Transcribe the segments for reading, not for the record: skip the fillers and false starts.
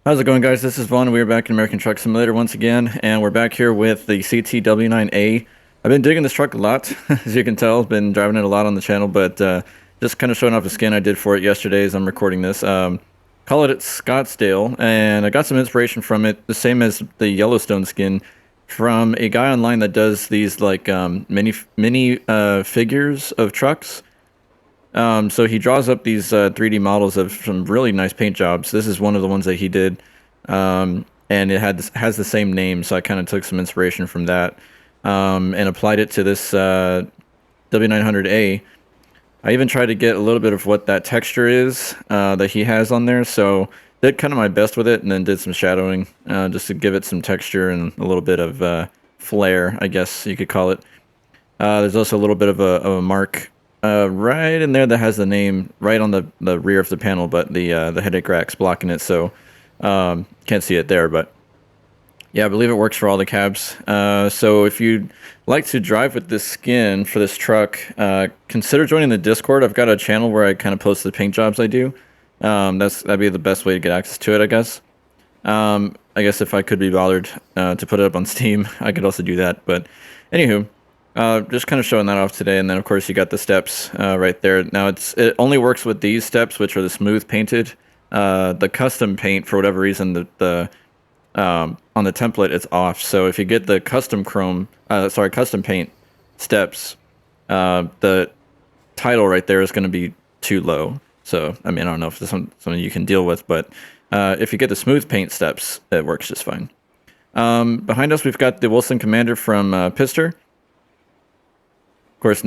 How's it going, guys? This is Vaughn. We're back in American Truck Simulator once again, and we're back here with the CTW9A. I've been digging this truck a lot, as you can tell. I've been driving it a lot on the channel, but just kind of showing off the skin I did for it yesterday as I'm recording this. Call it Scottsdale, and I got some inspiration from it, the same as the Yellowstone skin, from a guy online that does these like mini figures of trucks. So he draws up these 3D models of some really nice paint jobs. This is one of the ones that he did, and it has the same name. So I kind of took some inspiration from that and applied it to this W900A. I even tried to get a little bit of what that texture is that he has on there. So did kind of my best with it, and then did some shadowing just to give it some texture and a little bit of flair, I guess you could call it. There's also a little bit of a mark right in there that has the name right on the rear of the panel, but the headache rack's blocking it, so can't see it there. But yeah, I believe it works for all the cabs. So if you'd like to drive with this skin for this truck, consider joining the Discord. I've got a channel where I kind of post the paint jobs I do. That'd be the best way to get access to it, I guess. I guess if I could be bothered to put it up on Steam, I could also do that. But anywho, just kind of showing that off today, and then of course you got the steps right there. Now it only works with these steps, which are the smooth painted. The custom paint, for whatever reason, the on the template it's off. So if you get the custom custom paint steps, the title right there is going to be too low. So I mean, I don't know if this is something you can deal with, but if you get the smooth paint steps, it works just fine. Behind us, we've got the Wilson Commander from Pizzster. Of course,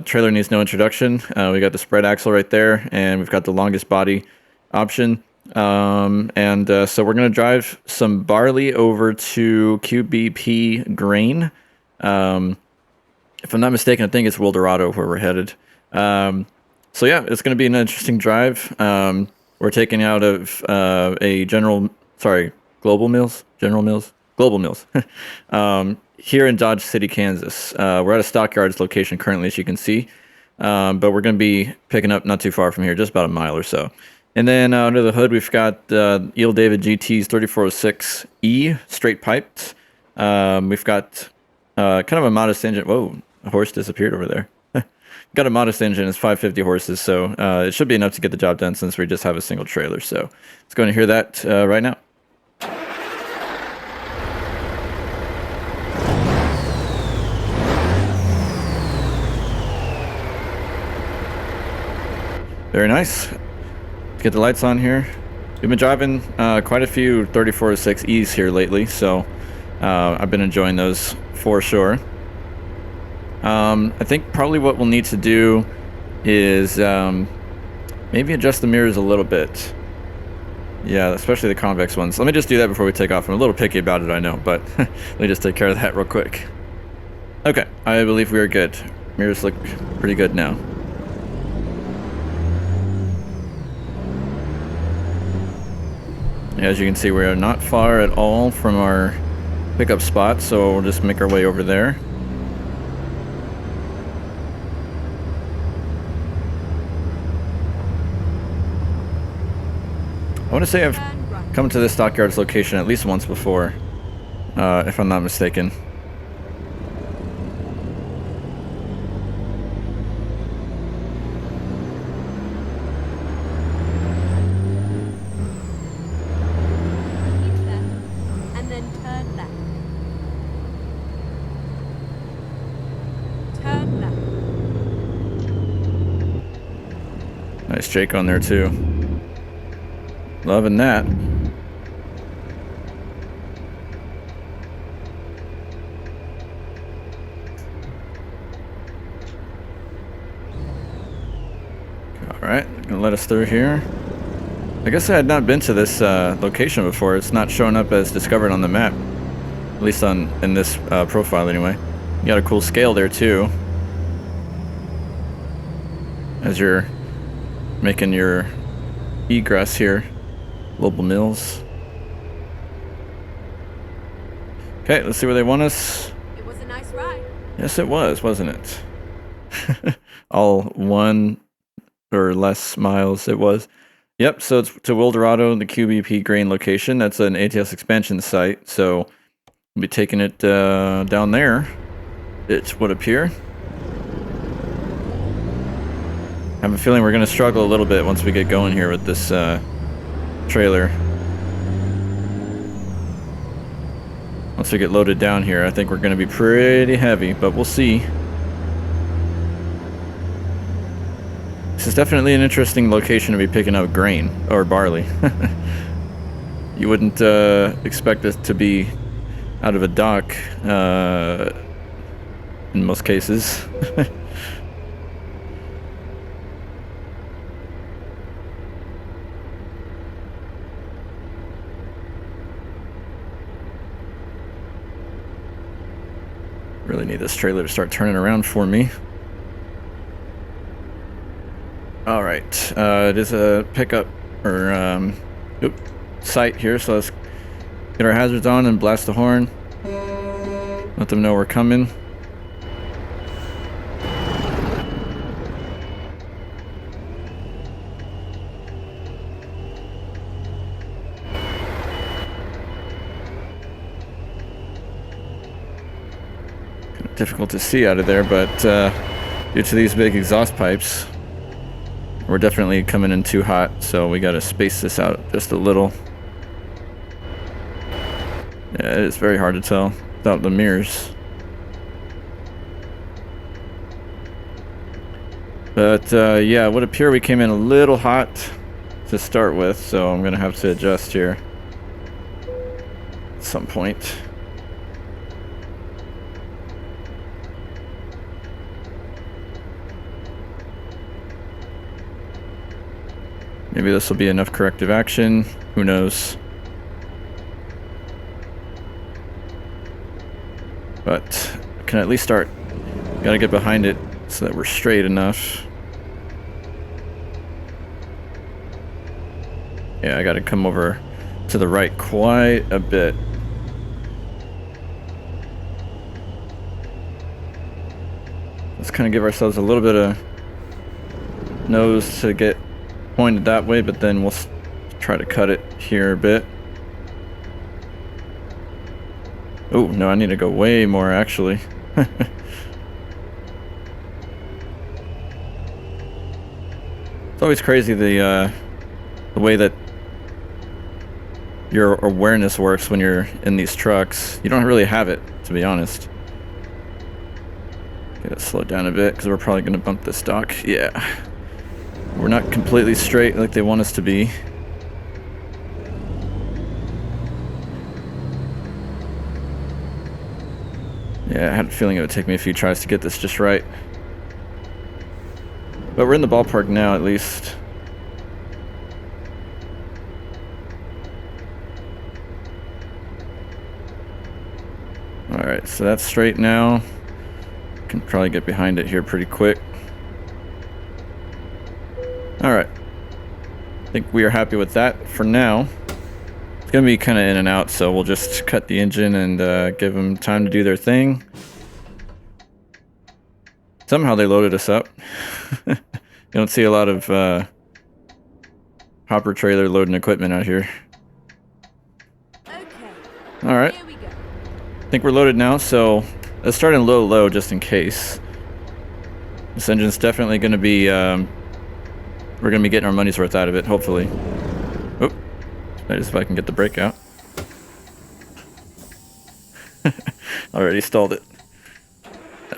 trailer needs no introduction. We got the spread axle right there, and we've got the longest body option. So we're going to drive some Barley over to QBP Grain. If I'm not mistaken, I think it's Wildorado where we're headed. So yeah, it's going to be an interesting drive. We're taking out of Global Mills. Here in Dodge City, Kansas. We're at a Stockyards location currently, as you can see. But we're going to be picking up not too far from here, just about a mile or so. And then under the hood, we've got Eel David GT's 3406E, straight piped. We've got kind of a modest engine. Whoa, a horse disappeared over there. Got a modest engine, it's 550 horses, so it should be enough to get the job done since we just have a single trailer. So let's go and hear that right now. Very nice. Let's get the lights on here. We've been driving quite a few 3406Es here lately, so I've been enjoying those for sure. I think probably what we'll need to do is maybe adjust the mirrors a little bit. Yeah, especially the convex ones. Let me just do that before we take off. I'm a little picky about it, I know, but let me just take care of that real quick. Okay, I believe we are good. Mirrors look pretty good now. As you can see, we are not far at all from our pickup spot, so we'll just make our way over there. I want to say I've come to this Stockyards location at least once before, if I'm not mistaken. Nice Jake on there too. Loving that. Alright, gonna let us through here. I guess I had not been to this location before. It's not showing up as discovered on the map. At least in this profile anyway. You got a cool scale there too. As you're making your egress here. Global Mills. Okay, let's see where they want us. It was a nice ride. Yes, it was, wasn't it? All 1 or less miles it was. Yep, so it's to Wildorado, the QBP grain location. That's an ATS expansion site, so we'll be taking it down there. It would appear. I have a feeling we're going to struggle a little bit once we get going here with this trailer. Once we get loaded down here, I think we're going to be pretty heavy, but we'll see. This is definitely an interesting location to be picking up grain, or barley. You wouldn't expect this to be out of a dock in most cases. Really need this trailer to start turning around for me. All right, it is a pickup or site here, so let's get our hazards on and blast the horn. Let them know we're coming. Difficult to see out of there, but due to these big exhaust pipes, we're definitely coming in too hot, so we got to space this out just a little. Yeah, it is very hard to tell without the mirrors. But yeah, it would appear we came in a little hot to start with, so I'm gonna have to adjust here at some point. Maybe this will be enough corrective action. Who knows? But I can at least start. Gotta get behind it so that we're straight enough. Yeah, I gotta come over to the right quite a bit. Let's kind of give ourselves a little bit of nose to get pointed that way, but then we'll try to cut it here a bit. Oh, no, I need to go way more, actually. It's always crazy the way that your awareness works when you're in these trucks. You don't really have it, to be honest. Gotta slow down a bit, because we're probably going to bump this dock. Yeah. We're not completely straight like they want us to be. Yeah, I had a feeling it would take me a few tries to get this just right. But we're in the ballpark now, at least. Alright, so that's straight now. Can probably get behind it here pretty quick. Alright. I think we are happy with that for now. It's going to be kind of in and out, so we'll just cut the engine and give them time to do their thing. Somehow they loaded us up. You don't see a lot of hopper trailer loading equipment out here. Okay. Alright. Here we go. I think we're loaded now, so let's start in low just in case. This engine's definitely going to be... we're going to be getting our money's worth out of it, hopefully. Oh, that is if I can get the brake out. Already stalled it.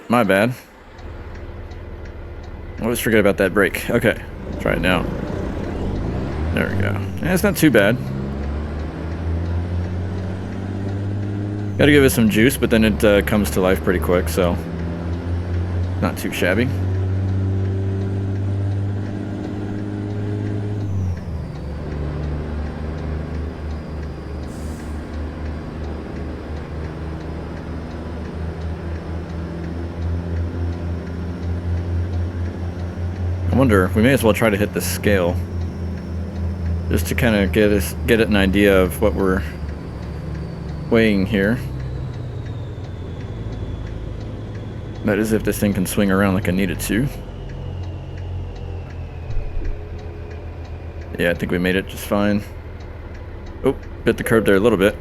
My bad. I always forget about that brake. Okay, try it now. There we go. Yeah, it's not too bad. Gotta give it some juice, but then it comes to life pretty quick, so not too shabby. I wonder, we may as well try to hit the scale just to kind of get an idea of what we're weighing here. That is if this thing can swing around like I need it to. Yeah, I think we made it just fine. Oh, bit the curb there a little bit.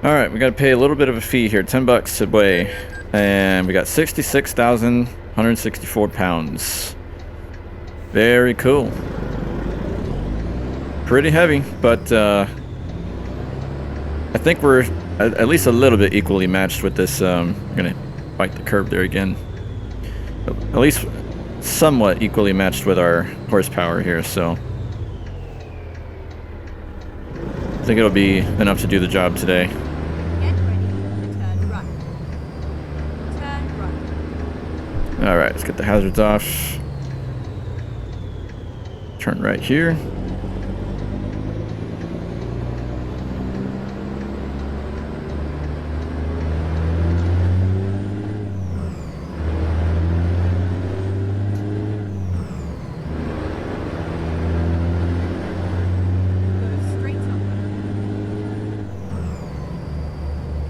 All right, we got to pay a little bit of a fee here, 10 bucks to weigh. And we got 66,164 pounds. Very cool. Pretty heavy, but I think we're at least a little bit equally matched with this. I'm gonna bite the curb there again. At least somewhat equally matched with our horsepower here, so I think it'll be enough to do the job today. Get ready to turn right. Turn right. All right, let's get the hazards off. Turn right here.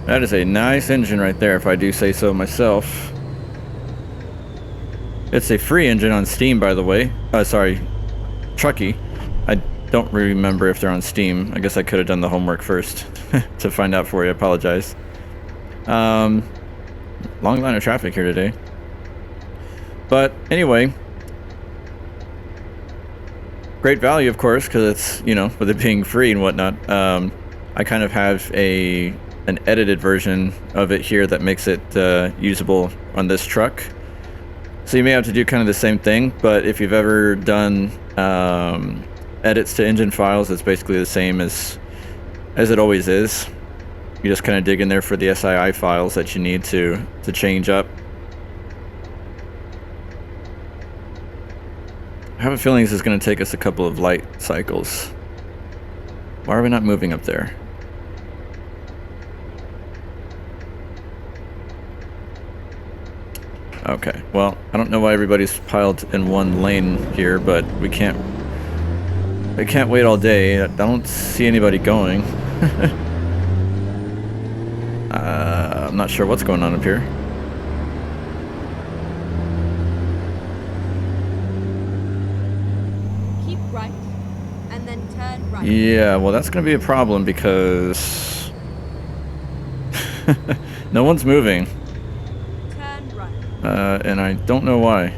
That is a nice engine right there, if I do say so myself. It's a free engine on Steam, by the way. Sorry, Trucky. I don't remember if they're on Steam. I guess I could have done the homework first to find out for you. I apologize. Long line of traffic here today. But anyway, great value, of course, because it's, you know, with it being free and whatnot. I kind of have an edited version of it here that makes it usable on this truck. So you may have to do kind of the same thing, but if you've ever done edits to engine files, it's basically the same as it always is. You just kind of dig in there for the SII files that you need to change up. I have a feeling this is going to take us a couple of light cycles. Why are we not moving up there? Okay, well, I don't know why everybody's piled in one lane here, but we can't wait all day. I don't see anybody going. I'm not sure what's going on up here. Keep right, and then turn right. Yeah, well, that's going to be a problem because no one's moving. Turn right. And I don't know why.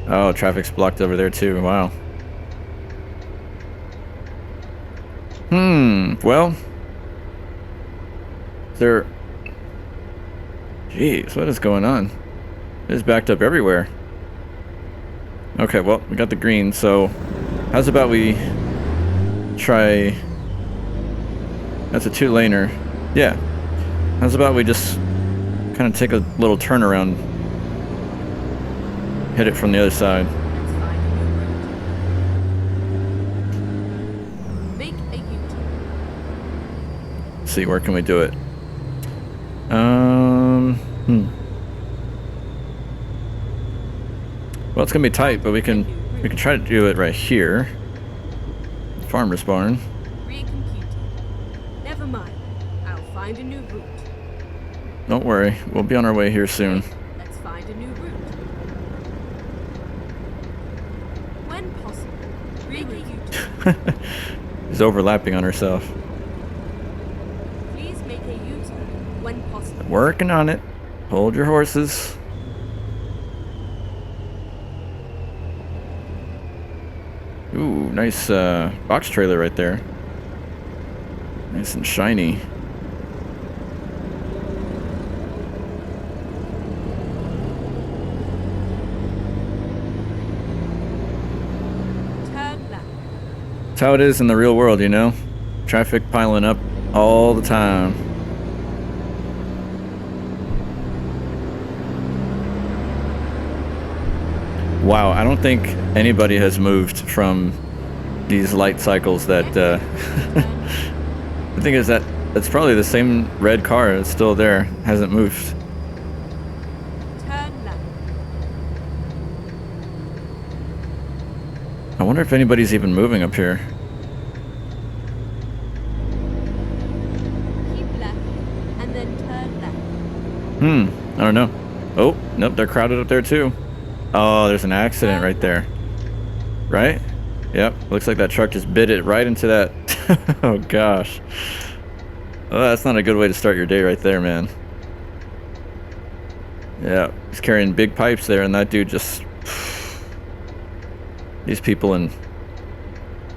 Oh, traffic's blocked over there too. Wow. Well, there. Jeez, what is going on? It's backed up everywhere. Okay, well, we got the green, so how's about we try. That's a two-laner. Yeah. How's about we just kind of take a little turnaround, hit it from the other side. Let's find a new route. Make a U-turn. See, where can we do it? Well, it's gonna be tight, but we can try to do it right here. Farmer's barn. Recomputing. Never mind. I'll find a new route. Don't worry, we'll be on our way here soon. Let's find a new route. When possible, make a U-turn. She's overlapping on herself. Please make a U-turn when possible. Working on it. Hold your horses. Ooh, nice box trailer right there. Nice and shiny. Turn left. That's how it is in the real world, you know? Traffic piling up all the time. Wow, I don't think anybody has moved from these light cycles that the thing is that it's probably the same red car. It's still there, hasn't moved. Turn left. I wonder if anybody's even moving up here. Keep left, and then turn left. I don't know. Oh, nope, they're crowded up there too. Oh, there's an accident right there. Right? Yep, looks like that truck just bit it right into that. Oh gosh. Well, that's not a good way to start your day right there, man. Yeah, he's carrying big pipes there, and that dude just... These people in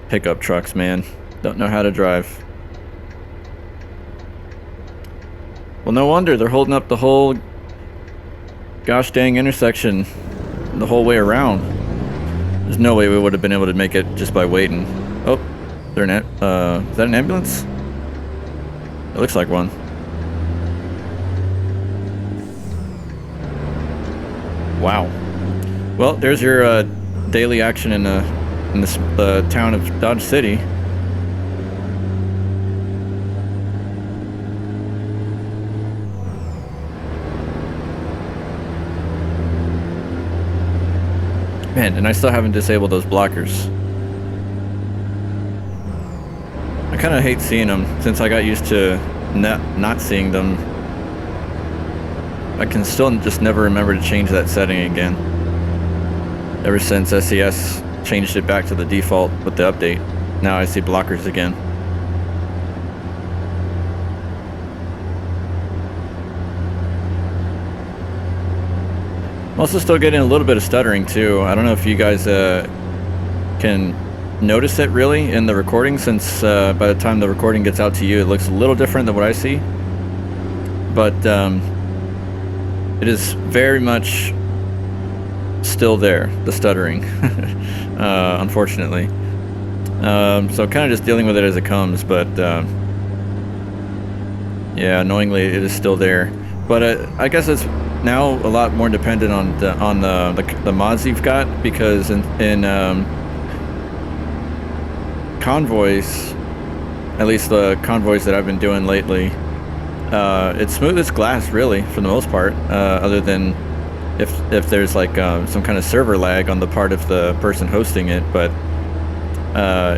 pickup trucks, man, don't know how to drive. Well, no wonder they're holding up the whole gosh dang intersection the whole way around. There's no way we would have been able to make it just by waiting. Oh, they're is that an ambulance? It looks like one. Wow. Well, there's your daily action in this town of Dodge City. Man, and I still haven't disabled those blockers. I kind of hate seeing them since I got used to not seeing them. I can still just never remember to change that setting again. Ever since SES changed it back to the default with the update, now I see blockers again. I'm also still getting a little bit of stuttering too. I don't know if you guys can notice it really in the recording, since by the time the recording gets out to you, it looks a little different than what I see. But it is very much still there, the stuttering, unfortunately. So kind of just dealing with it as it comes, but yeah, annoyingly it is still there. But I guess it's now a lot more dependent on the mods you've got, because in convoys, at least the convoys that I've been doing lately, it's smooth as glass really for the most part, other than if there's like some kind of server lag on the part of the person hosting it, but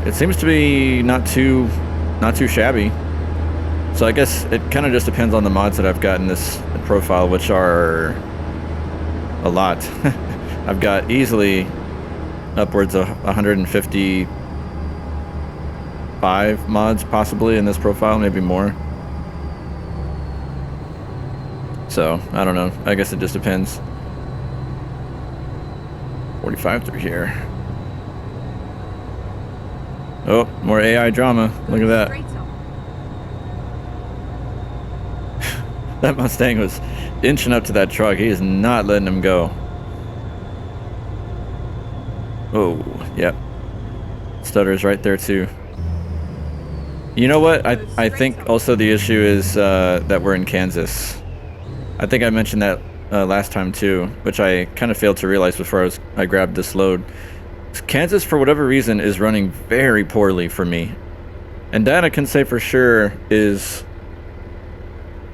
it seems to be not too shabby. So I guess it kind of just depends on the mods that I've got in this profile, which are a lot. I've got easily upwards of 155 mods possibly in this profile, maybe more. So I don't know, I guess it just depends. 45 through here. Oh, more AI drama. Look at that. That Mustang was inching up to that truck. He is not letting him go. Oh, yep. Stutter's right there too. You know what? I think also the issue is that we're in Kansas. I think I mentioned that last time too, which I kind of failed to realize before I grabbed this load. Kansas, for whatever reason, is running very poorly for me. And that I can say for sure is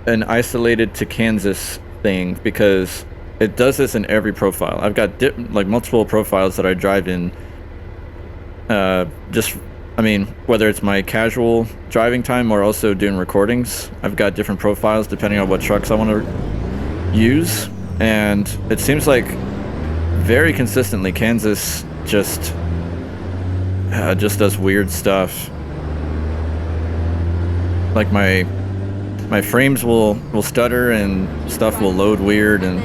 an isolated to Kansas thing, because it does this in every profile. I've got like multiple profiles that I drive in. I mean, whether it's my casual driving time or also doing recordings, I've got different profiles depending on what trucks I want to use. And it seems like very consistently Kansas just does weird stuff. Like my frames will stutter and stuff will load weird, and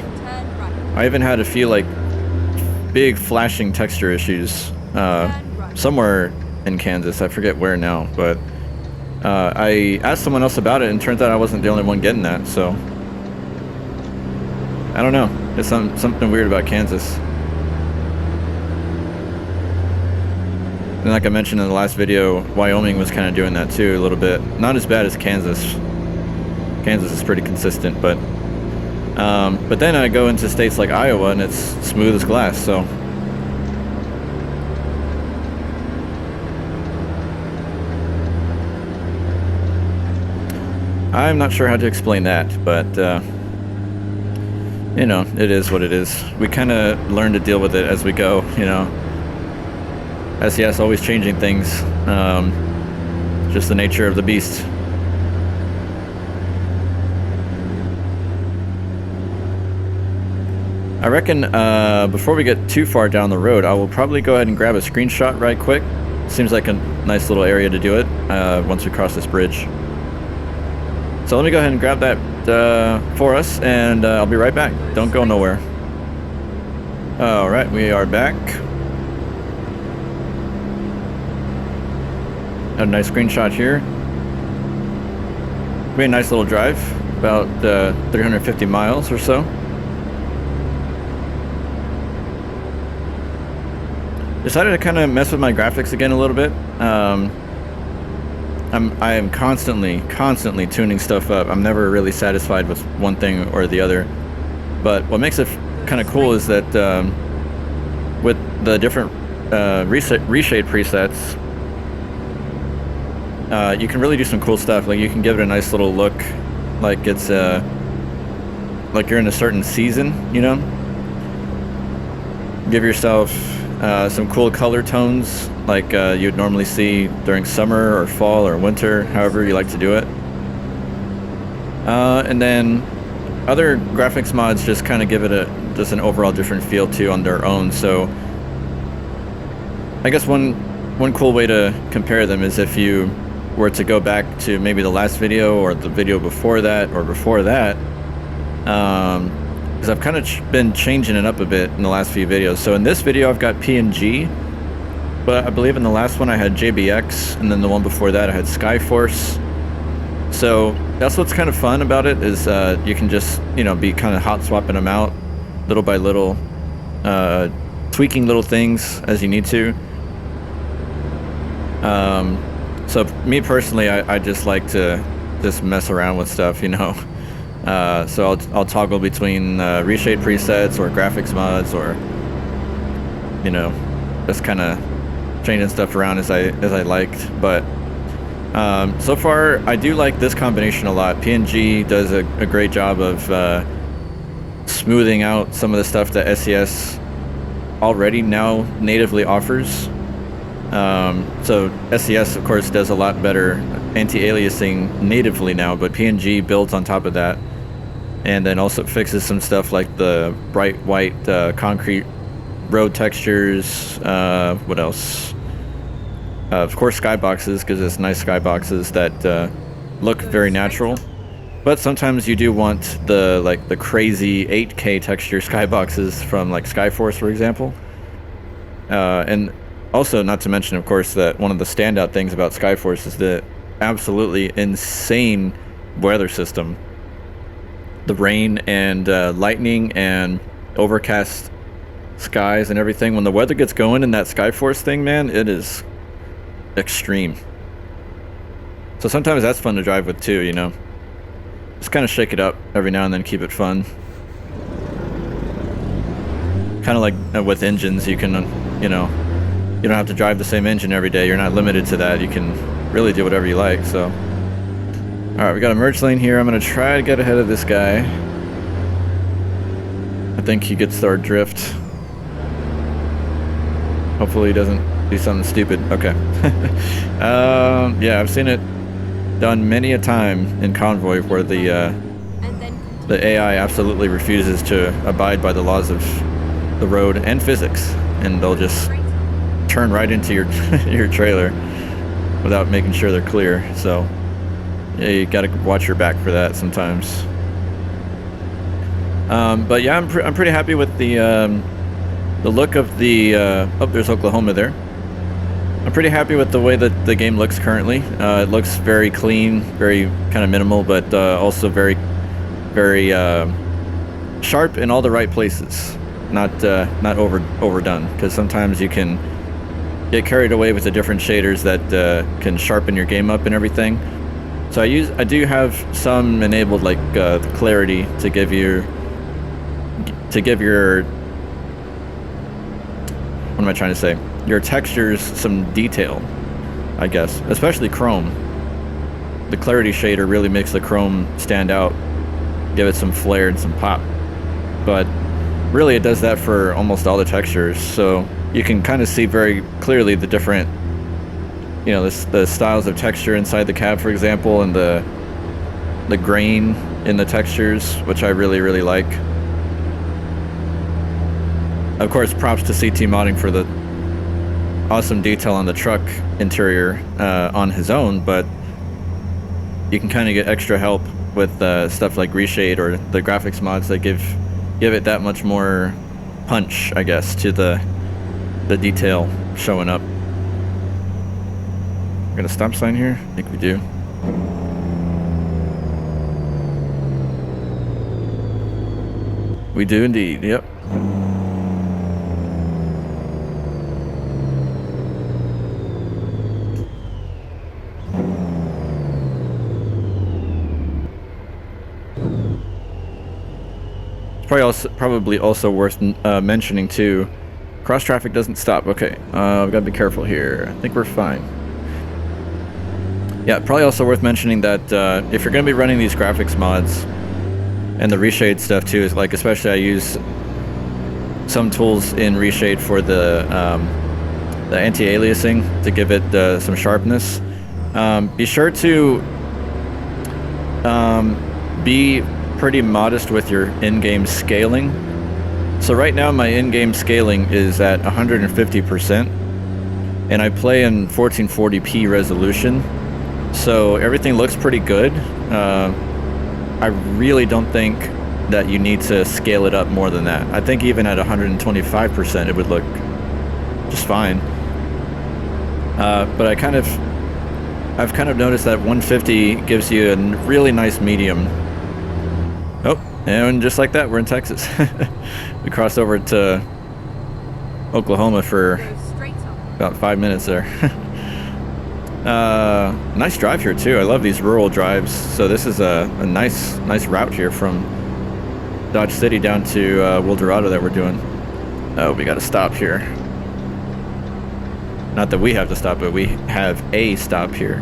I even had a few like big flashing texture issues somewhere in Kansas. I forget where now, but I asked someone else about it, and it turns out I wasn't the only one getting that. So I don't know. There's something weird about Kansas. And like I mentioned in the last video, Wyoming was kind of doing that too a little bit. Not as bad as Kansas. Kansas is pretty consistent, but then I go into states like Iowa and it's smooth as glass. So I'm not sure how to explain that, but you know, it is what it is. We kind of learn to deal with it as we go, you know. SES always changing things, just the nature of the beast. I reckon before we get too far down the road, I will probably go ahead and grab a screenshot right quick. Seems like a nice little area to do it once we cross this bridge. So let me go ahead and grab that for us, and I'll be right back. Don't go nowhere. Alright, we are back. Had a nice screenshot here. We had a nice little drive, about 350 miles or so. Decided to kind of mess with my graphics again a little bit. I am constantly tuning stuff up. I'm never really satisfied with one thing or the other. But what makes it kind of cool is that with the different reshade presets, you can really do some cool stuff. Like you can give it a nice little look, like it's like you're in a certain season, you know. Give yourself some cool color tones, like you'd normally see during summer or fall or winter, however you like to do it. And then other graphics mods just kind of give it just an overall different feel too on their own. So I guess one cool way to compare them is if you were to go back to maybe the last video or the video before that or before that, because I've kind of been changing it up a bit in the last few videos. So in this video I've got PNG, but I believe in the last one I had JBX, and then the one before that I had Skyforce. So that's what's kind of fun about it, is you can just, you know, be kind of hot swapping them out little by little, tweaking little things as you need to. So me personally, I just like to just mess around with stuff, you know. So I'll toggle between reshade presets or graphics mods, or, you know, just kind of changing stuff around as I liked. But so far I do like this combination a lot. PNG does a great job of smoothing out some of the stuff that SES already now natively offers. So SES of course does a lot better anti-aliasing natively now, but PNG builds on top of that, and then also fixes some stuff like the bright white concrete road textures. What else? Of course skyboxes, because it's nice skyboxes that look very natural. But sometimes you do want the crazy 8K texture skyboxes from like Skyforce, for example. And also, not to mention, of course, that one of the standout things about Skyforce is the absolutely insane weather system. The rain and lightning and overcast skies and everything. When the weather gets going in that Skyforce thing, man, it is extreme. So sometimes that's fun to drive with too, you know. Just kind of shake it up every now and then, keep it fun. Kind of like with engines, you can, you know, you don't have to drive the same engine every day. You're not limited to that. You can really do whatever you like. So, all right, we got a merge lane here. I'm gonna try to get ahead of this guy. I think he gets our drift. Hopefully he doesn't do something stupid. Okay. Yeah, I've seen it done many a time in Convoy where the AI absolutely refuses to abide by the laws of the road and physics, and they'll just turn right into your your trailer without making sure they're clear. So yeah, you gotta watch your back for that sometimes. But yeah, I'm pretty happy with the look of the oh, there's Oklahoma there. I'm pretty happy with the way that the game looks currently. It looks very clean, very kind of minimal, but also very sharp in all the right places. Not overdone, because sometimes you can get carried away with the different shaders that can sharpen your game up and everything. So I do have some enabled, like the clarity to give your what am I trying to say? Your textures some detail, I guess, especially chrome. The clarity shader really makes the chrome stand out, give it some flair and some pop. But really it does that for almost all the textures, so you can kind of see very clearly the different, you know, the styles of texture inside the cab, for example, and the grain in the textures, which I really like. Of course, props to CT Modding for the awesome detail on the truck interior on his own, but you can kind of get extra help with stuff like Reshade or the graphics mods that give it that much more punch, I guess, to the detail showing up. We're gonna stop sign here? I think we do. We do indeed, yep. Probably also worth mentioning too. Cross traffic doesn't stop. Okay, we gotta be careful here. I think we're fine. Yeah, probably also worth mentioning that if you're gonna be running these graphics mods and the Reshade stuff too, is like, especially I use some tools in Reshade for the anti-aliasing to give it some sharpness. Be sure to be pretty modest with your in-game scaling. So right now my in-game scaling is at 150%, and I play in 1440p resolution, so everything looks pretty good. I really don't think that you need to scale it up more than that. I think even at 125% it would look just fine. But I've kind of noticed that 150 gives you a really nice medium. Oh, and just like that, we're in Texas. We crossed over to Oklahoma for about 5 minutes there. Nice drive here too. I love these rural drives. So this is a nice route here from Dodge City down to Wildorado that we're doing. Oh, we got to stop here. Not that we have to stop, but we have a stop here.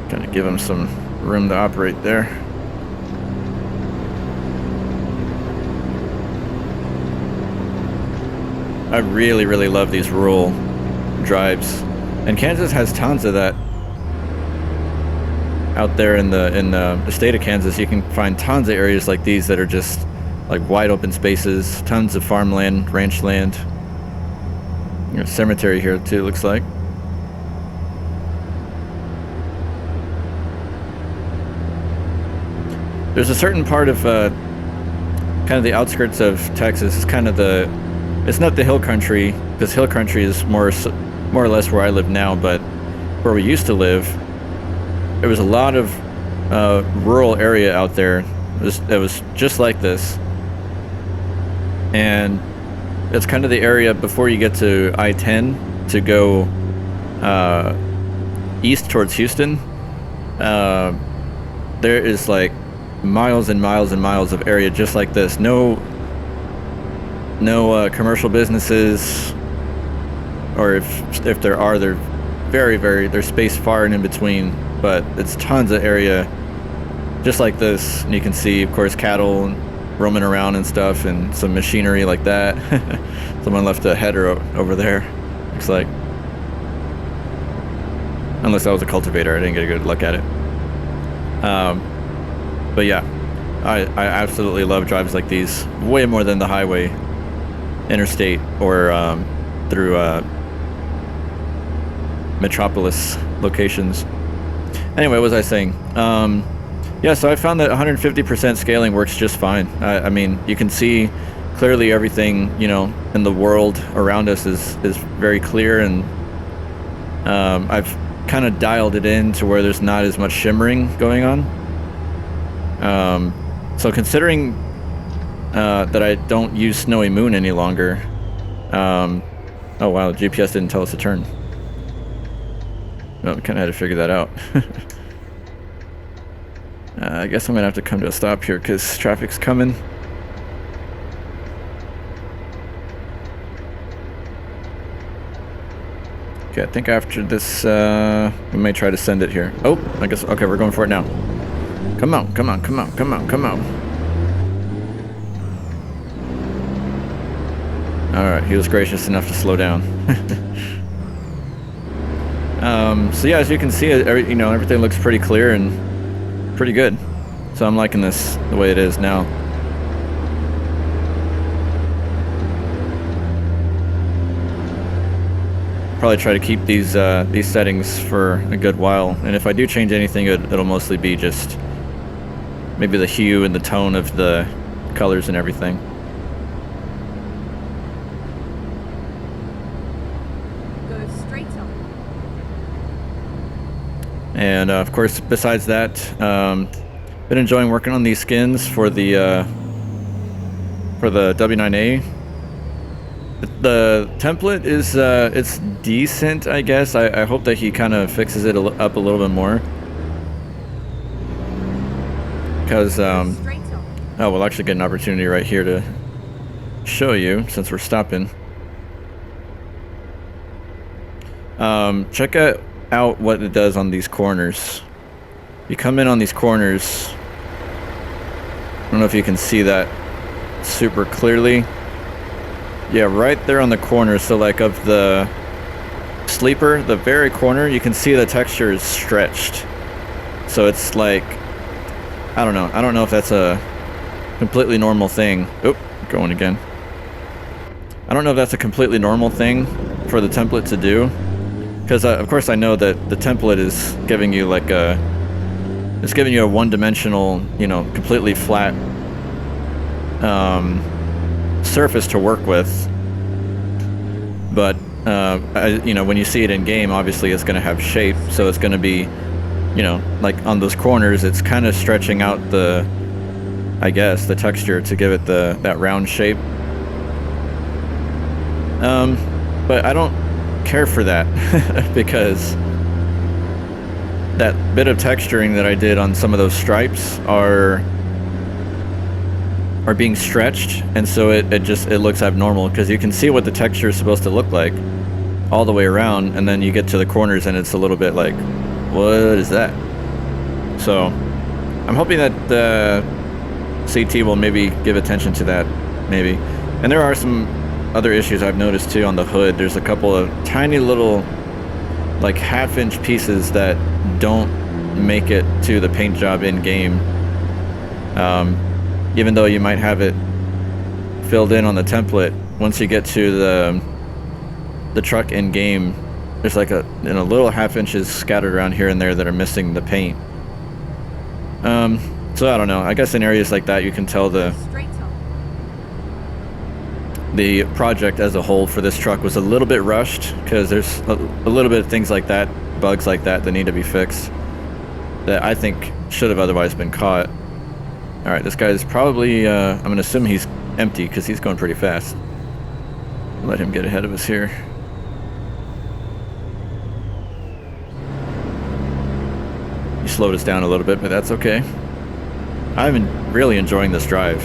Kind of give them some room to operate there. I really, really love these rural drives, and Kansas has tons of that. Out there in the state of Kansas, you can find tons of areas like these that are just like wide open spaces, tons of farmland, ranch land. There's a cemetery here too, looks like. There's a certain part of kind of the outskirts of Texas. It's kind of it's not the hill country, because hill country is more or less where I live now, but where we used to live, there was a lot of rural area out there that was just like this. And it's kind of the area before you get to I-10 to go east towards Houston. There is like miles and miles and miles of area just like this. No commercial businesses, or if there are, they're they're spaced far and in between, but it's tons of area just like this. And you can see, of course, cattle roaming around and stuff, and some machinery like that. Someone left a header over there, looks like, unless that was a cultivator. I didn't get a good look at it. But yeah, I absolutely love drives like these, way more than the highway, interstate, or through metropolis locations. Anyway, what was I saying? Yeah, so I found that 150% scaling works just fine. I mean, you can see clearly everything, you know, in the world around us is very clear, and I've kind of dialed it in to where there's not as much shimmering going on. So considering that I don't use Snowy Moon any longer, oh wow, the GPS didn't tell us to turn. Well, we kind of had to figure that out. I guess I'm gonna have to come to a stop here because traffic's coming. Okay, I think after this, we may try to send it here. Oh, I guess, okay, we're going for it now. Come on, come on, come on, come on, come on. Alright, he was gracious enough to slow down. So yeah, as you can see, you know, everything looks pretty clear and pretty good. So I'm liking this the way it is now. probably try to keep these settings for a good while. And if I do change anything, it'll mostly be just maybe the hue and the tone of the colors and everything. Go straight up. And of course, besides that, been enjoying working on these skins for the W9A. The template is it's decent, I guess. I hope that he kind of fixes it up a little bit more. Because oh, we'll actually get an opportunity right here to show you since we're stopping. Check out what it does on these corners. You come in on these corners. I don't know if you can see that super clearly. Yeah, right there on the corner. So like of the sleeper, the very corner, you can see the texture is stretched. So it's like, I don't know. I don't know if that's a completely normal thing. Oop, going again. I don't know if that's a completely normal thing for the template to do. Because of course I know that the template is giving you like it's giving you a one-dimensional, you know, completely flat surface to work with. But you know, when you see it in game, obviously it's going to have shape, so it's going to be, you know, like on those corners, it's kind of stretching out the, I guess, the texture to give it that round shape. But I don't care for that because that bit of texturing that I did on some of those stripes are being stretched, and so it looks abnormal because you can see what the texture is supposed to look like all the way around, and then you get to the corners and it's a little bit like, what is that? So I'm hoping that the CT will maybe give attention to that, maybe. And there are some other issues I've noticed too on the hood. There's a couple of tiny little like half-inch pieces that don't make it to the paint job in game. Even though you might have it filled in on the template, once you get to the truck in game, there's like a little half inches scattered around here and there that are missing the paint. So I don't know. I guess in areas like that, you can tell the project as a whole for this truck was a little bit rushed because there's a little bit of things like that, bugs like that need to be fixed that I think should have otherwise been caught. All right, this guy's probably, I'm going to assume he's empty because he's going pretty fast. Let him get ahead of us here. He slowed us down a little bit, but that's okay. I'm really enjoying this drive.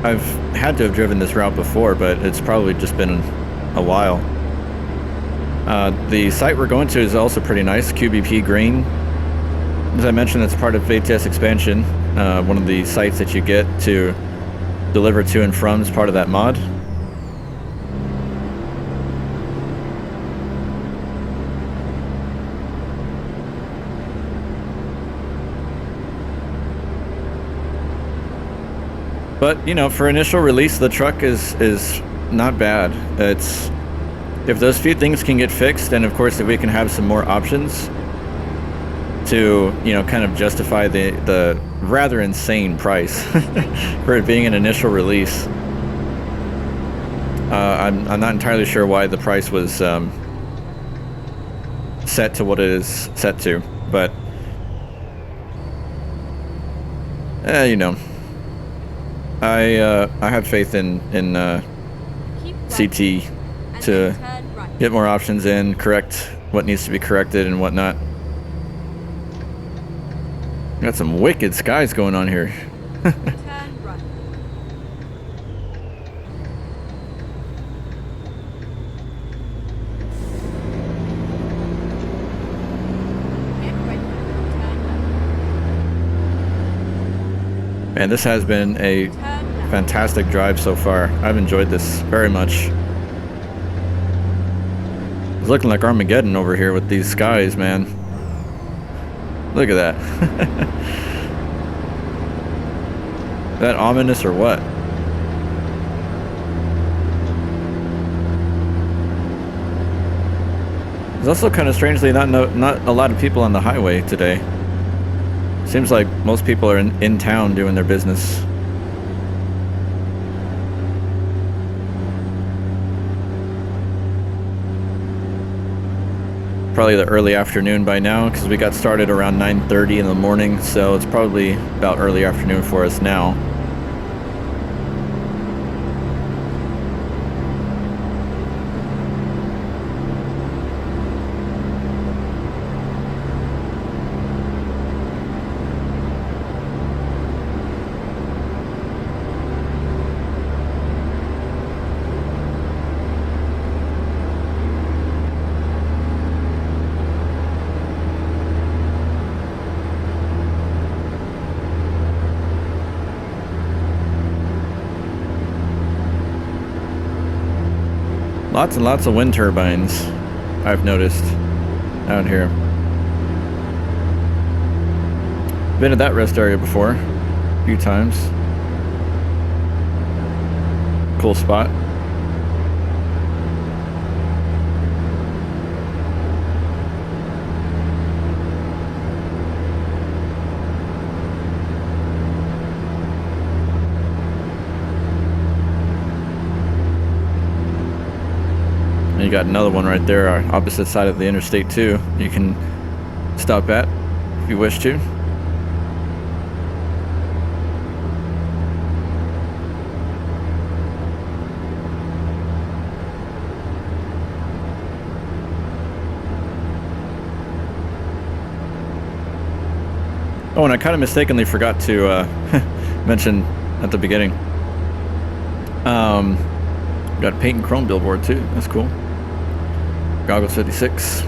I've had to have driven this route before, but it's probably just been a while. The site we're going to is also pretty nice, QBP Green. As I mentioned, it's part of ATS expansion. One of the sites that you get to deliver to and from is part of that mod. But, you know, for initial release, the truck is not bad. It's, if those few things can get fixed, and of course if we can have some more options to, you know, kind of justify the rather insane price for it being an initial release. I'm not entirely sure why the price was set to what it is set to, but you know, I have faith in CT to get more options in, correct what needs to be corrected and whatnot. Got some wicked skies going on here. Man, this has been a fantastic drive so far. I've enjoyed this very much. It's looking like Armageddon over here with these skies, man. Look at that. That ominous or what? There's also kind of strangely not a lot of people on the highway today. Seems like most people are in town doing their business. Probably the early afternoon by now, because we got started around 9:30 in the morning, so it's probably about early afternoon for us now. Lots and lots of wind turbines, I've noticed, out here. Been to that rest area before, a few times. Cool spot. You got another one right there, our opposite side of the interstate too. You can stop at if you wish to. Oh, and I kind of mistakenly forgot to mention at the beginning. Got a paint and chrome billboard too. That's cool. Goggles 56.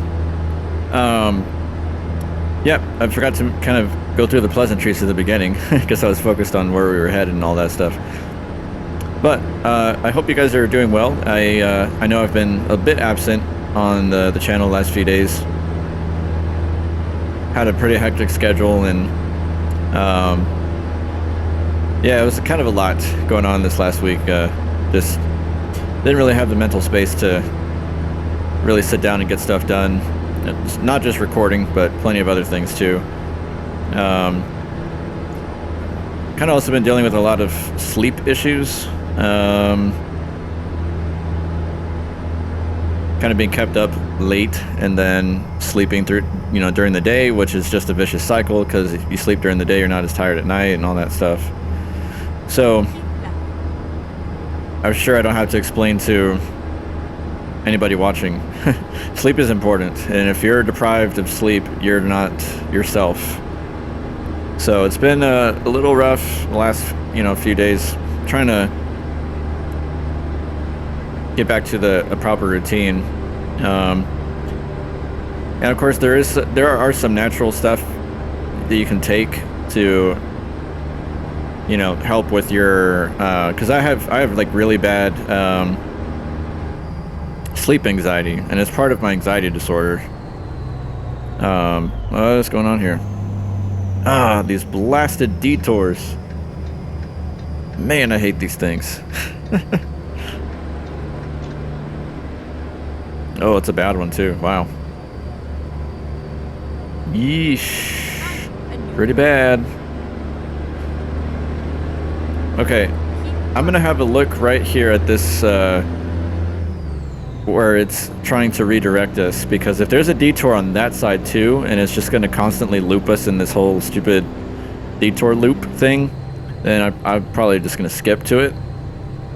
Yeah, I forgot to kind of go through the pleasantries at the beginning because I was focused on where we were headed and all that stuff. But I hope you guys are doing well. I know I've been a bit absent on the channel the last few days. Had a pretty hectic schedule, and yeah, it was kind of a lot going on this last week. Just didn't really have the mental space to really sit down and get stuff done. It's not just recording, but plenty of other things too. Kind of also been dealing with a lot of sleep issues. Kind of being kept up late and then sleeping through, during the day, which is just a vicious cycle because if you sleep during the day, you're not as tired at night and all that stuff. So I'm sure I don't have to explain to anybody watching. Sleep is important, and if you're deprived of sleep, you're not yourself. So it's been a little rough the last few days, trying to get back to a proper routine. And of course there are some natural stuff that you can take to help with your because I have like really bad sleep anxiety, and it's part of my anxiety disorder. What's going on here? These blasted detours. Man, I hate these things. Oh, it's a bad one too. Wow. Yeesh. Pretty bad. Okay. I'm gonna have a look right here at this where it's trying to redirect us, because if there's a detour on that side too, and it's just gonna constantly loop us in this whole stupid detour loop thing, then I'm probably just gonna skip to it.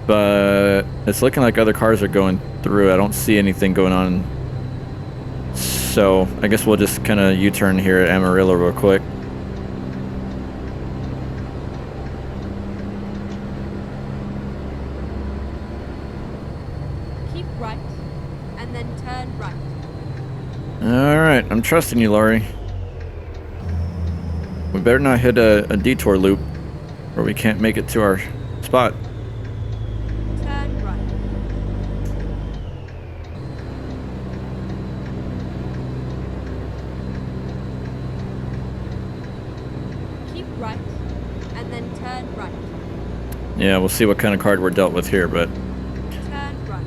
But it's looking like other cars are going through. I don't see anything going on, so I guess we'll just kind of U-turn here at Amarillo real quick. Keep right, and then turn right. Alright, I'm trusting you, Laurie. We better not hit a detour loop or we can't make it to our spot. Turn right. Keep right, and then turn right. Yeah, we'll see what kind of card we're dealt with here, but Turn right.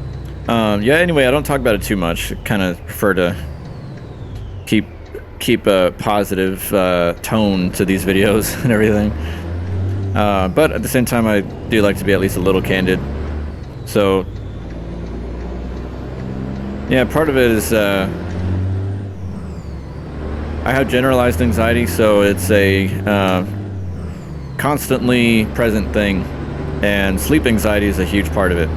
yeah, anyway, I don't talk about it too much. I kind of prefer to keep a positive tone to these videos and everything. But at the same time, I do like to be at least a little candid. So, yeah, part of it is I have generalized anxiety, so it's a constantly present thing, and sleep anxiety is a huge part of it.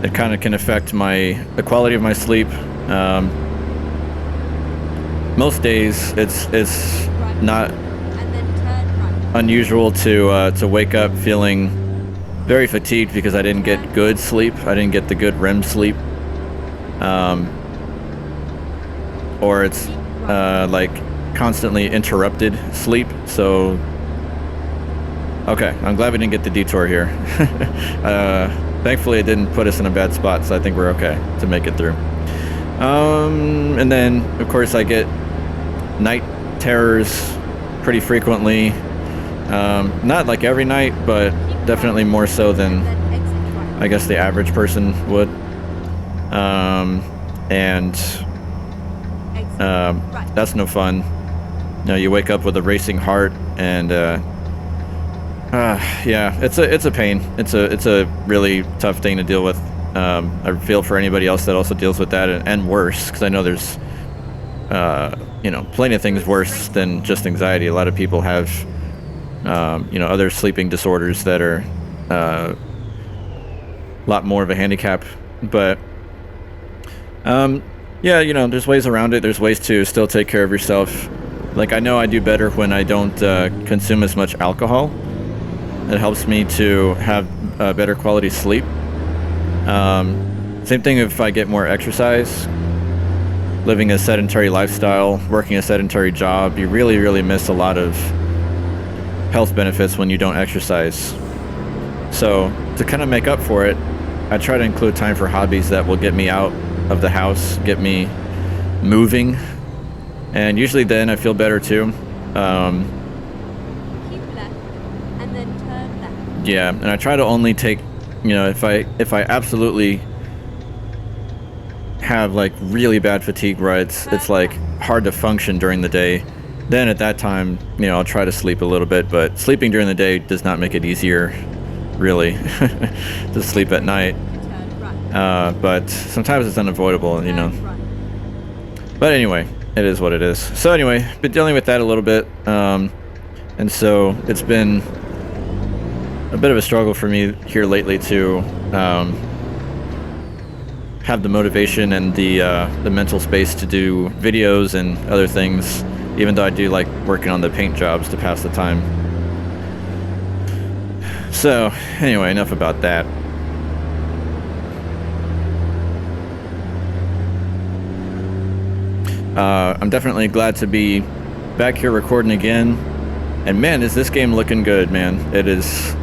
It kind of can affect the quality of my sleep. Most days, it's not unusual to wake up feeling very fatigued because I didn't get good sleep. I didn't get the good REM sleep. Or it's like constantly interrupted sleep. So, okay, I'm glad we didn't get the detour here. Thankfully, it didn't put us in a bad spot, so I think we're okay to make it through. And then, of course, I get night terrors pretty frequently. Not like every night, but definitely more so than I guess the average person would. That's no fun. You know, you wake up with a racing heart, and yeah, it's a pain. It's a really tough thing to deal with. I feel for anybody else that also deals with that, and worse, because I know there's you know, plenty of things worse than just anxiety. A lot of people have you know, other sleeping disorders that are a lot more of a handicap. But yeah, you know, there's ways around it. There's ways to still take care of yourself. Like, I know I do better when I don't consume as much alcohol. It helps me to have better quality sleep. Same thing if I get more exercise. Living a sedentary lifestyle, working a sedentary job, you really, really miss a lot of health benefits when you don't exercise. So, to kind of make up for it, I try to include time for hobbies that will get me out of the house, get me moving, and usually then I feel better too. Keep left, and then turn left. Yeah, and I try to only take, you know, if I absolutely have like really bad fatigue where it's like hard to function during the day, then at that time, you know, I'll try to sleep a little bit. But sleeping during the day does not make it easier, really, to sleep at night. But sometimes it's unavoidable, you know. But anyway, it is what it is. So anyway, been dealing with that a little bit, and so it's been a bit of a struggle for me here lately to have the motivation and the mental space to do videos and other things, even though I do like working on the paint jobs to pass the time. So anyway, enough about that. I'm definitely glad to be back here recording again, and man, is this game looking good, man. It is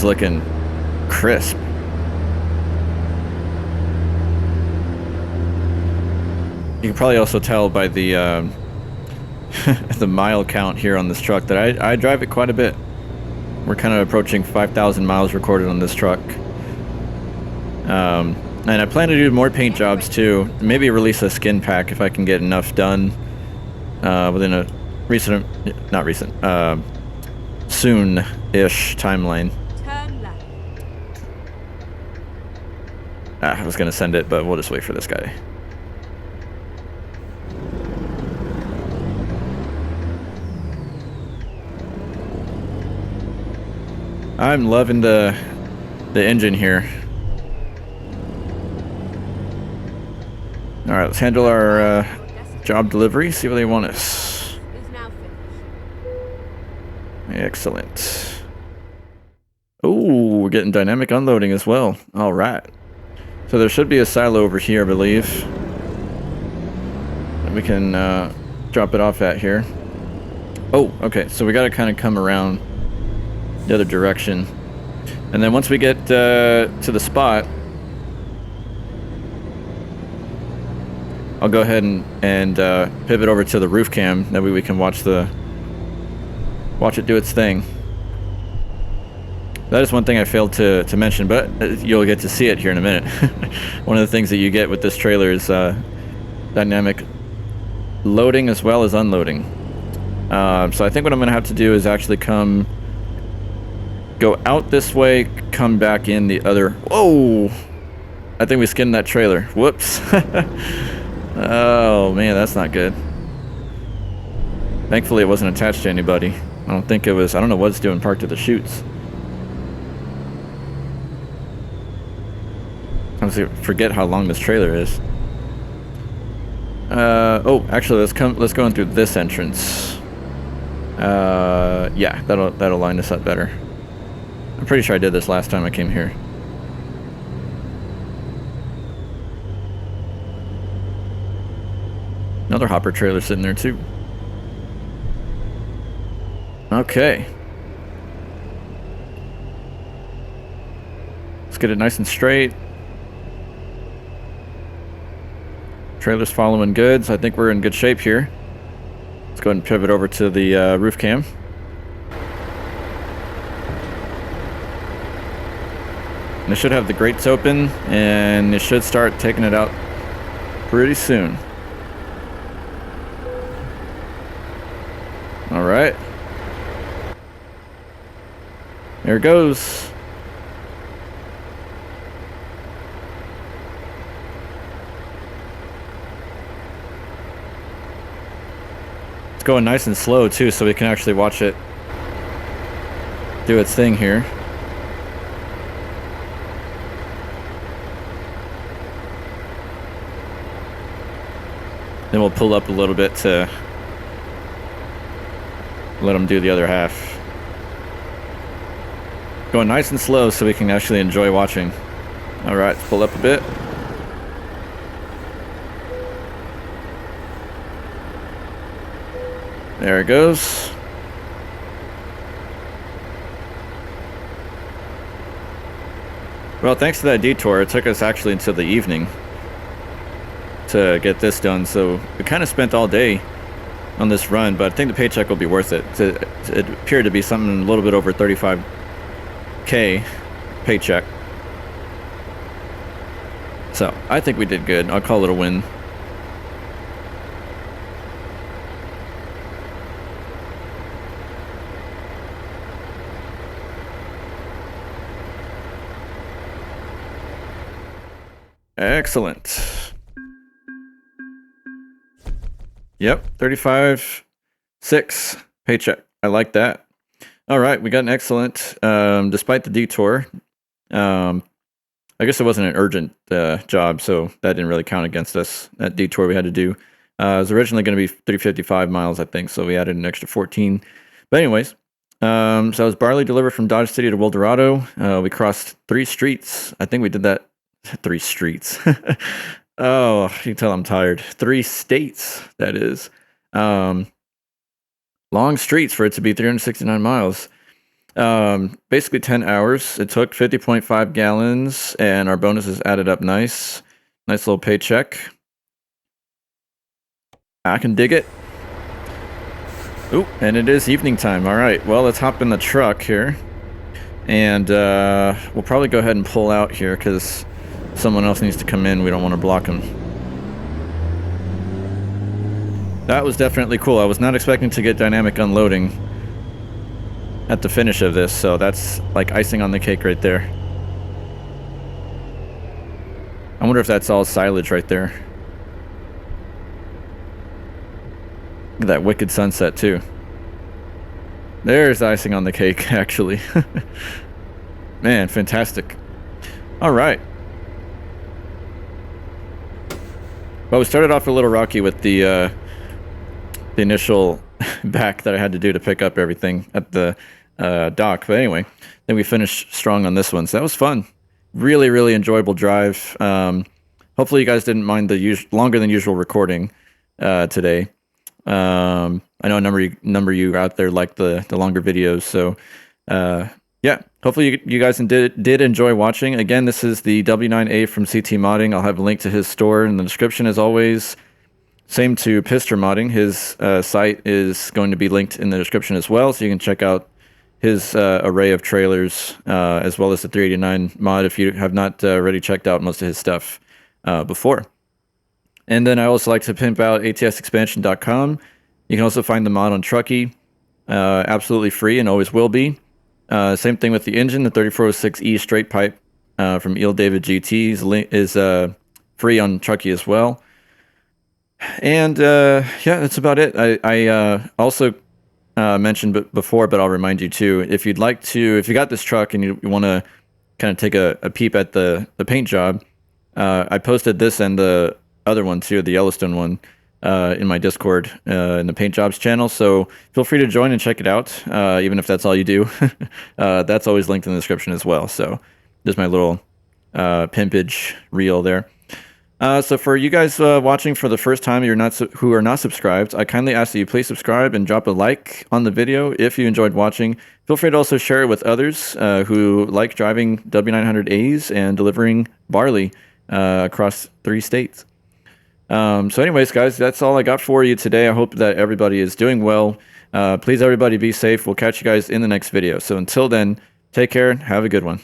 looking crisp. You can probably also tell by the the mile count here on this truck that I drive it quite a bit. We're kind of approaching 5,000 miles recorded on this truck. And I plan to do more paint jobs too. Maybe release a skin pack if I can get enough done within a soon-ish timeline. Turn left. I was gonna send it, but we'll just wait for this guy. I'm loving the engine here. All right, let's handle our job delivery. See where they want us. Is now finished. Excellent. Oh, we're getting dynamic unloading as well. All right. So there should be a silo over here, I believe. And we can drop it off at here. Oh, okay. So we got to kind of come around the other direction. And then once we get to the spot, I'll go ahead and pivot over to the roof cam. That way we can watch it do its thing. That is one thing I failed to mention, but you'll get to see it here in a minute. One of the things that you get with this trailer is dynamic loading as well as unloading. So I think what I'm going to have to do is actually go out this way, come back in the other. Whoa! I think we skinned that trailer. Whoops. Oh man, that's not good. Thankfully it wasn't attached to anybody. I don't think it was. I don't know what it's doing parked at the chutes. I forget how long this trailer is. Oh, actually, let's go in through this entrance. Yeah, that'll line us up better. I'm pretty sure I did this last time I came here. Another hopper trailer sitting there too. Okay. Let's get it nice and straight. Trailer's following good, so I think we're in good shape here. Let's go ahead and pivot over to the roof cam. And they should have the grates open, and they should start taking it out pretty soon. All right. There it goes. It's going nice and slow too, so we can actually watch it do its thing here. Then we'll pull up a little bit to let them do the other half. Going nice and slow so we can actually enjoy watching. All right, let's pull up a bit. There it goes. Well, thanks to that detour, it took us actually until the evening to get this done, so we kind of spent all day on this run, but I think the paycheck will be worth it. It appeared to be something a little bit over 35K paycheck. So I think we did good. I'll call it a win. Excellent. Yep, 35.6 paycheck. I like that. All right, we got an excellent, despite the detour. I guess it wasn't an urgent job, so that didn't really count against us. That detour we had to do. It was originally going to be 355 miles, I think, so we added an extra 14. But anyways, so it was Barley delivered from Dodge City to Wildorado. We crossed 3 streets. I think we did that. 3 streets. Oh, you can tell I'm tired. 3 states, that is. Long streets for it to be 369 miles. Basically 10 hours. It took 50.5 gallons, and our bonuses added up nice. Nice little paycheck. I can dig it. Ooh, and it is evening time. All right, well, let's hop in the truck here. And we'll probably go ahead and pull out here because someone else needs to come in. We don't want to block them. That was definitely cool. I was not expecting to get dynamic unloading at the finish of this, so that's like icing on the cake right there. I wonder if that's all silage right there. Look at that wicked sunset too. There's icing on the cake, actually. Man, fantastic. All right. Well, we started off a little rocky with the initial back that I had to do to pick up everything at the dock. But anyway, then we finished strong on this one. So that was fun. Really, really enjoyable drive. Hopefully you guys didn't mind the longer than usual recording today. I know a number of you out there like the longer videos. So yeah, hopefully you guys did enjoy watching. Again, this is the W9A from CT Modding. I'll have a link to his store in the description as always. Same to Pizzster Modding. His site is going to be linked in the description as well, so you can check out his array of trailers as well as the 389 mod if you have not already checked out most of his stuff before. And then I also like to pimp out atsexpansion.com. You can also find the mod on Trucky, absolutely free and always will be. Same thing with the engine, the 3406E straight pipe from Eel David GT is free on Trucky as well. And yeah, that's about it. I also mentioned before, but I'll remind you too, if you got this truck and you want to kind of take a peep at the paint job, I posted this and the other one too, the Yellowstone one, in my Discord in the paint jobs channel. So feel free to join and check it out, even if that's all you do. That's always linked in the description as well. So there's my little pimpage reel there. So for you guys watching for the first time, who are not subscribed, I kindly ask that you please subscribe and drop a like on the video if you enjoyed watching. Feel free to also share it with others who like driving W900As and delivering Barley across 3 states. So anyways, guys, that's all I got for you today. I hope that everybody is doing well. Please, everybody, be safe. We'll catch you guys in the next video. So until then, take care. Have a good one.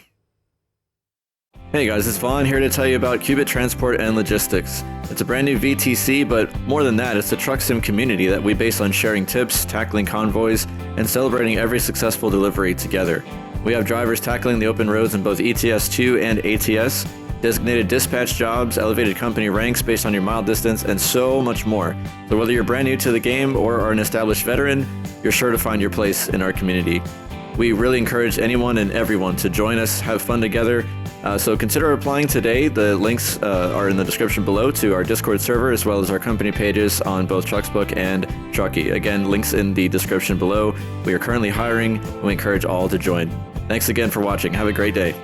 Hey guys, it's Vaughn here to tell you about Qubit Transport and Logistics. It's a brand new VTC, but more than that, it's a truck sim community that we base on sharing tips, tackling convoys, and celebrating every successful delivery together. We have drivers tackling the open roads in both ETS2 and ATS, designated dispatch jobs, elevated company ranks based on your mile distance, and so much more. So whether you're brand new to the game or are an established veteran, you're sure to find your place in our community. We really encourage anyone and everyone to join us, have fun together. So consider applying today. The links are in the description below to our Discord server, as well as our company pages on both TrucksBook and Trucky. Again, links in the description below. We are currently hiring, and we encourage all to join. Thanks again for watching. Have a great day.